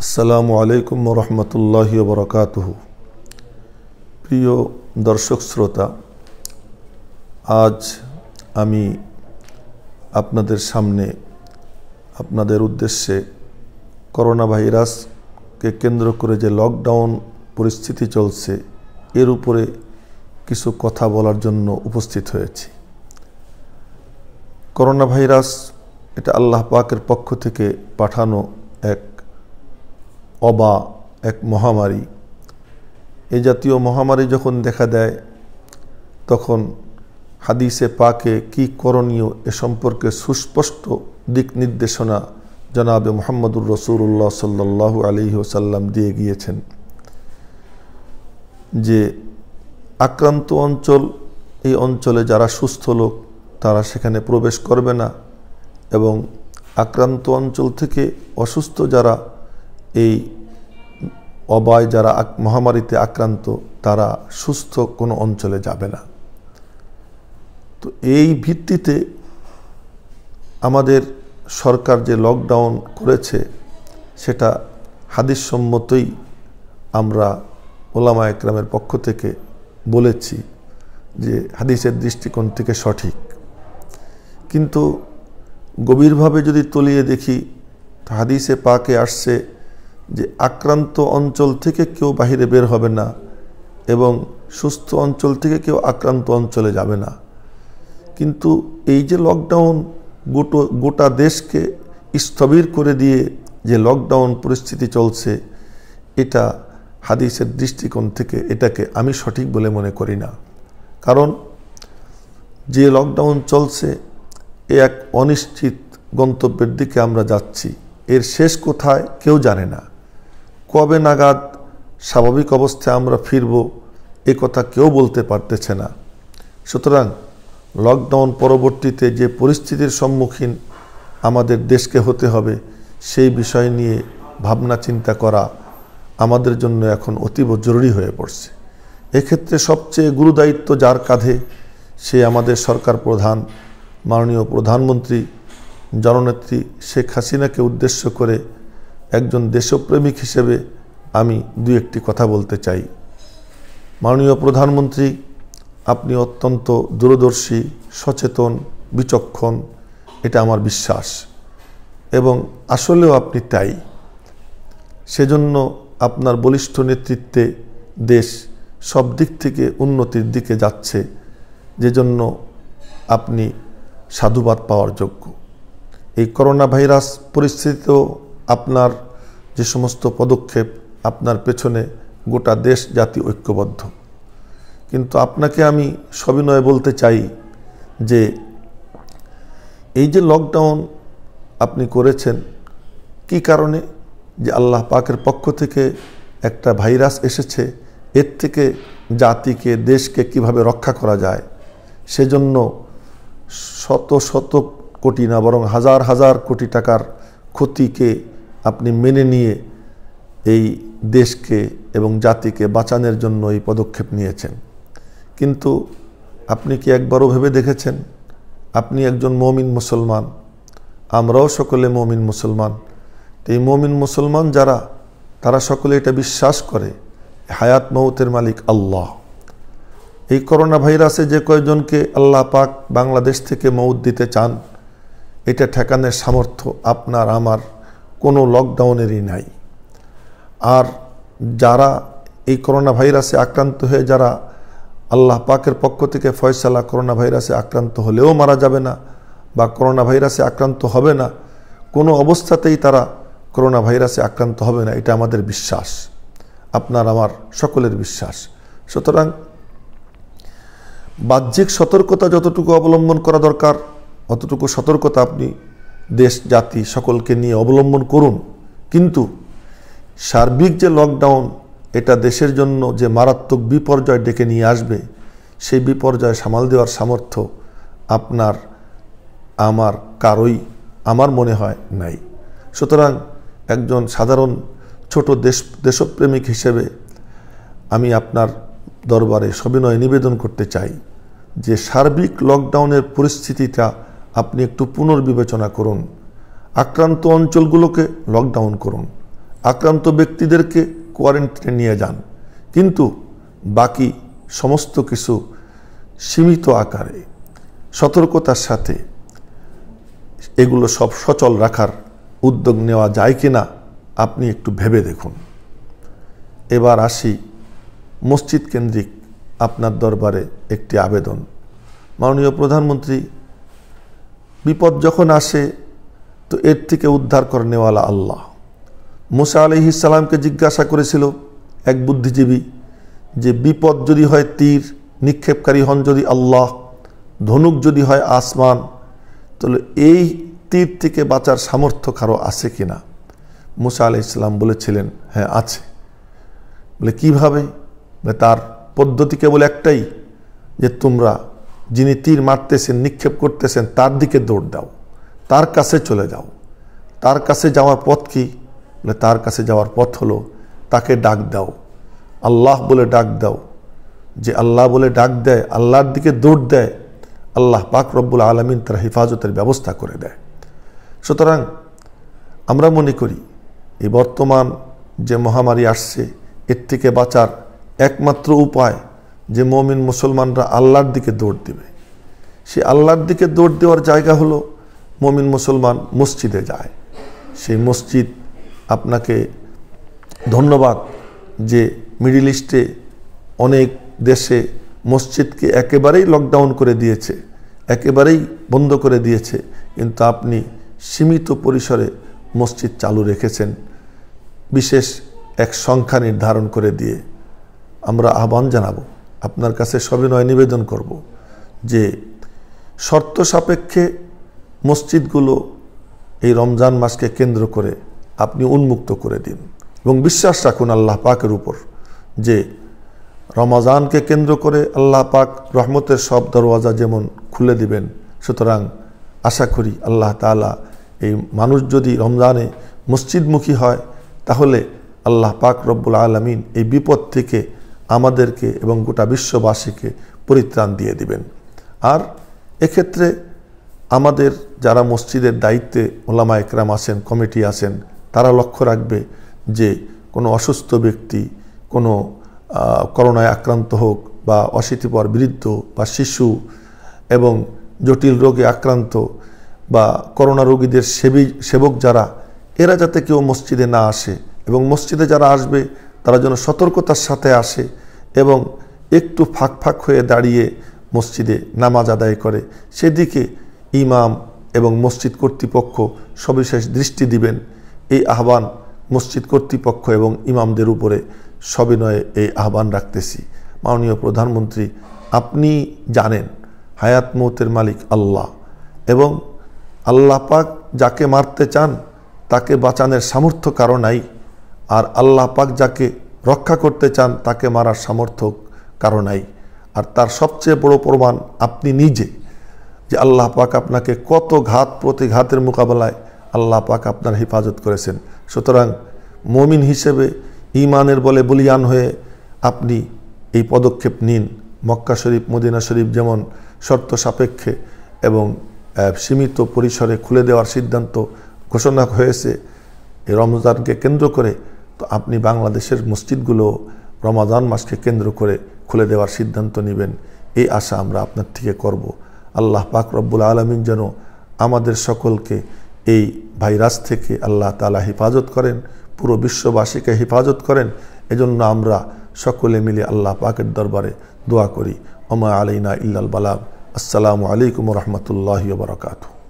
আসসালামু আলাইকুম ওয়া রাহমাতুল্লাহি ওয়া বারাকাতুহু। প্রিয় দর্শক শ্রোতা, আজ আমি আপনাদের সামনে আপনাদের উদ্দেশ্যে করোনা ভাইরাসকে কেন্দ্র করে যে লকডাউন পরিস্থিতি চলছে এর উপরে কিছু কথা বলার জন্য উপস্থিত হয়েছি। করোনা ভাইরাস এটা আল্লাহ পাকের পক্ষ থেকে পাঠানো এক মহামারী। এই জাতীয় মহামারী যখন দেখা দেয় তখন হাদিসে পাকে কি করণীয় এ সম্পর্কে সুস্পষ্ট দিক নির্দেশনা জনাবে মুহাম্মদুর রাসূলুল্লাহ সাল্লাল্লাহু আলাইহি ওয়াসাল্লাম দিয়ে গিয়েছেন যে আক্রান্ত অঞ্চল, এই অঞ্চলে যারা সুস্থ লোক তারা সেখানে প্রবেশ করবে না, এবং আক্রান্ত অঞ্চল থেকে অসুস্থ যারা এই যারা মহামারীতে আক্রান্ত তারা সুস্থ কোনো অঞ্চলে যাবে না। তো এই ভিত্তিতে আমাদের সরকার যে লকডাউন করেছে সেটা হাদিস সম্মতই আমরা ওলামা একরামের পক্ষ থেকে বলেছি যে হাদিসের দৃষ্টিকোণ থেকে সঠিক। কিন্তু গভীরভাবে যদি তলিয়ে দেখি তো হাদিসে পাকে আসছে যে আক্রান্ত অঞ্চল থেকে কেউ বাহিরে বের হবে না এবং সুস্থ অঞ্চল থেকে কেউ আক্রান্ত অঞ্চলে যাবে না। কিন্তু এই যে লকডাউন গোটা দেশকে স্থবির করে দিয়ে যে লকডাউন পরিস্থিতি চলছে, এটা হাদিসের দৃষ্টিকোণ থেকে এটাকে আমি সঠিক বলে মনে করি না। কারণ যে লকডাউন চলছে এ এক অনিশ্চিত গন্তব্যের দিকে আমরা যাচ্ছি। এর শেষ কোথায় কেউ জানে না। কবে নাগাদ স্বাভাবিক অবস্থায় আমরা ফিরব এ কথা কেউ বলতে পারতেছে না। সুতরাং লকডাউন পরবর্তীতে যে পরিস্থিতির সম্মুখীন আমাদের দেশকে হতে হবে সেই বিষয় নিয়ে ভাবনা চিন্তা করা আমাদের জন্য এখন অতীব জরুরি হয়ে পড়ছে। এক্ষেত্রে সবচেয়ে গুরুদায়িত্ব যার কাঁধে সে আমাদের সরকার প্রধান মাননীয় প্রধানমন্ত্রী জননেত্রী শেখ হাসিনাকে উদ্দেশ্য করে একজন দেশপ্রেমিক হিসেবে আমি দুই একটি কথা বলতে চাই। মাননীয় প্রধানমন্ত্রী, আপনি অত্যন্ত দূরদর্শী, সচেতন, বিচক্ষণ, এটা আমার বিশ্বাস, এবং আসলেও আপনি তাই। সেজন্য আপনার বলিষ্ঠ নেতৃত্বে দেশ সব দিক থেকে উন্নতির দিকে যাচ্ছে, যেজন্য আপনি সাধুবাদ পাওয়ার যোগ্য। এই করোনা ভাইরাস পরিস্থিতিতেও আপনার যে সমস্ত পদক্ষেপ, আপনার পেছনে গোটা দেশ জাতি ঐক্যবদ্ধ। কিন্তু আপনাকে আমি সবিনয়ে বলতে চাই যে এই যে লকডাউন আপনি করেছেন কি কারণে, যে আল্লাহ পাকের পক্ষ থেকে একটা ভাইরাস এসেছে, এর থেকে জাতিকে দেশকে কিভাবে রক্ষা করা যায় সেজন্য শত শত কোটি না বরং হাজার হাজার কোটি টাকার ক্ষতিকে আপনি মেনে নিয়ে এই দেশকে এবং জাতিকে বাঁচানোর জন্য এই পদক্ষেপ নিয়েছেন। কিন্তু আপনি কি একবারও ভেবে দেখেছেন, আপনি একজন মুমিন মুসলমান, আমরাও সকলে মুমিন মুসলমান। এই মুমিন মুসলমান যারা, তারা সকলে এটা বিশ্বাস করে হায়াত মৌতের মালিক আল্লাহ। এই করোনা ভাইরাসে যে কয়েকজনকে আল্লাহ পাক বাংলাদেশ থেকে মৌত দিতে চান, এটা ঠেকানোর সামর্থ্য আপনার আমার কোনো লকডাউনেরই নাই। আর যারা এই করোনা ভাইরাসে আক্রান্ত হয়ে যারা আল্লাহ পাকের পক্ষ থেকে ফয়সালা করোনা ভাইরাসে আক্রান্ত হলেও মারা যাবে না বা করোনা ভাইরাসে আক্রান্ত হবে না, কোনো অবস্থাতেই তারা করোনা ভাইরাসে আক্রান্ত হবে না, এটা আমাদের বিশ্বাস, আপনার আমার সকলের বিশ্বাস। সুতরাং বাহ্যিক সতর্কতা যতটুকু অবলম্বন করা দরকার অতটুকু সতর্কতা আপনি দেশ জাতি সকলকে নিয়ে অবলম্বন করুন। কিন্তু সার্বিক যে লকডাউন, এটা দেশের জন্য যে মারাত্মক বিপর্যয় ডেকে নিয়ে আসবে, সেই বিপর্যয় সামাল দেওয়ার সামর্থ্য আপনার আমার কারোই আমার মনে হয় নাই। সুতরাং একজন সাধারণ ছোট দেশপ্রেমিক হিসেবে আমি আপনার দরবারে সবিনয় নিবেদন করতে চাই যে সার্বিক লকডাউনের পরিস্থিতিটা আপনি একটু পুনর্বিবেচনা করুন। আক্রান্ত অঞ্চলগুলোকে লকডাউন করুন, আক্রান্ত ব্যক্তিদেরকে কোয়ারেন্টাইনে নিয়ে যান, কিন্তু বাকি সমস্ত কিছু সীমিত আকারে সতর্কতার সাথে এগুলো সব সচল রাখার উদ্যোগ নেওয়া যায় কিনা আপনি একটু ভেবে দেখুন। এবার আসি মসজিদ কেন্দ্রিক আপনার দরবারে একটি আবেদন। মাননীয় প্রধানমন্ত্রী, বিপদ যখন আসে তো এর থেকে উদ্ধার করে নেওয়ালা আল্লাহ। মুসা আলাইহিস সালামকে জিজ্ঞাসা করেছিল এক বুদ্ধিজীবী যে বিপদ যদি হয় তীর নিক্ষেপকারী হন যদি আল্লাহ, ধনুক যদি হয় আসমান, তাহলে এই তীর থেকে বাঁচার সামর্থ্য কারো আছে কিনা? মুসা আলাইহিস সালাম বলেছিলেন হ্যাঁ আছে। বলে কিভাবে? তার পদ্ধতি কেবল একটাই, যে তোমরা যিনি তীর মারতেছেন নিক্ষেপ করতেছেন তার দিকে দৌড় দাও, তার কাছে চলে যাও। তার কাছে যাওয়ার পথ কি? বলে তার কাছে যাওয়ার পথ হলো তাকে ডাক দাও, আল্লাহ বলে ডাক দাও। যে আল্লাহ বলে ডাক দেয়, আল্লাহর দিকে দৌড় দেয়, আল্লাহ পাক রব্বুল আলামিন তার হেফাজতের ব্যবস্থা করে দেয়। সুতরাং আমরা মনে করি এই বর্তমান যে মহামারী আসছে এর থেকে বাঁচার একমাত্র উপায় যে মুমিন মুসলমানরা আল্লাহর দিকে দৌড় দেবে। সে আল্লাহর দিকে দৌড় দেওয়ার জায়গা হলো মুমিন মুসলমান মসজিদে যায়। সেই মসজিদ, আপনাকে ধন্যবাদ যে মিডল ইস্টে অনেক দেশে মসজিদকে একেবারেই লকডাউন করে দিয়েছে, একেবারেই বন্ধ করে দিয়েছে, কিন্তু আপনি সীমিত পরিসরে মসজিদ চালু রেখেছেন বিশেষ এক সংখ্যা নির্ধারণ করে দিয়ে। আমরা আহ্বান জানাবো, আপনার কাছে সবিনয় নিবেদন করব যে শর্ত সাপেক্ষে মসজিদগুলো এই রমজান মাসকে কেন্দ্র করে আপনি উন্মুক্ত করে দিন এবং বিশ্বাস রাখুন আল্লাহ পাকের উপর যে রমজানকে কেন্দ্র করে আল্লাহ পাক রহমতের সব দরওয়াজা যেমন খুলে দিবেন। সুতরাং আশা করি আল্লাহ তাআলা এই মানুষ যদি রমজানে মসজিদমুখী হয় তাহলে আল্লাহ পাক রব্বুল আলামিন এই বিপদ থেকে আমাদেরকে এবং গোটা বিশ্ববাসীকে পরিত্রাণ দিয়ে দিবেন। আর এক্ষেত্রে আমাদের যারা মসজিদের দায়িত্বে ওলামা একরাম আছেন, কমিটি আছেন, তারা লক্ষ্য রাখবে যে কোনো অসুস্থ ব্যক্তি, কোনো করোনায় আক্রান্ত হোক বা অশীতিপর বৃদ্ধ বা শিশু এবং জটিল রোগে আক্রান্ত বা করোনা রোগীদের সেবক যারা, এরা যাতে কেউ মসজিদে না আসে এবং মসজিদে যারা আসবে তারা যেন সতর্কতার সাথে আসে এবং একটু ফাঁক ফাঁক হয়ে দাঁড়িয়ে মসজিদে নামাজ আদায় করে, সেদিকে ইমাম এবং মসজিদ কর্তৃপক্ষ সবিশেষ দৃষ্টি দিবেন। এই আহ্বান মসজিদ কর্তৃপক্ষ এবং ইমামদের উপরে সবিনয়ে এই আহ্বান রাখতেছি। মাননীয় প্রধানমন্ত্রী, আপনি জানেন হায়াত মৌতের মালিক আল্লাহ এবং আল্লাহ পাক যাকে মারতে চান তাকে বাঁচানোর সামর্থ্য কারো নাই, আর আল্লাহ পাক যাকে রক্ষা করতে চান তাকে মারার সামর্থ্য কারো নাই। আর তার সবচেয়ে বড় প্রমাণ আপনি নিজে, যে আল্লাহ পাক আপনাকে কত ঘাত প্রতিঘাতের মোকাবেলায় আল্লাহ পাক আপনার হেফাজত করেছেন। সুতরাং মুমিন হিসেবে ঈমানের বলে বলিয়ান হয়ে আপনি এই পদক্ষেপ নিন। মক্কা শরীফ, মদিনা শরীফ যেমন শর্ত সাপেক্ষে এবং সীমিত পরিসরে খুলে দেওয়ার সিদ্ধান্ত ঘোষণা হয়েছে এই রমজানকে কেন্দ্র করে, তো আপনি বাংলাদেশের মসজিদগুলো রমাদান মাসকে কেন্দ্র করে খুলে দেওয়ার সিদ্ধান্ত নেবেন, এই আশা আমরা আপনার থেকে করব। আল্লাহ পাক রব্বুল আলামিন যেন আমাদের সকলকে এই ভাইরাস থেকে আল্লাহ তাআলা হেফাজত করেন, পুরো বিশ্ববাসীকে হেফাজত করেন। এজন্য আমরা সকলে মিলে আল্লাহ পাকের দরবারে দোয়া করি। ওমা আলাইনা ইল্লাল বালাগ। আসসালামু আলাইকুম ওয়া রাহমাতুল্লাহি ওয়া বারাকাতুহু।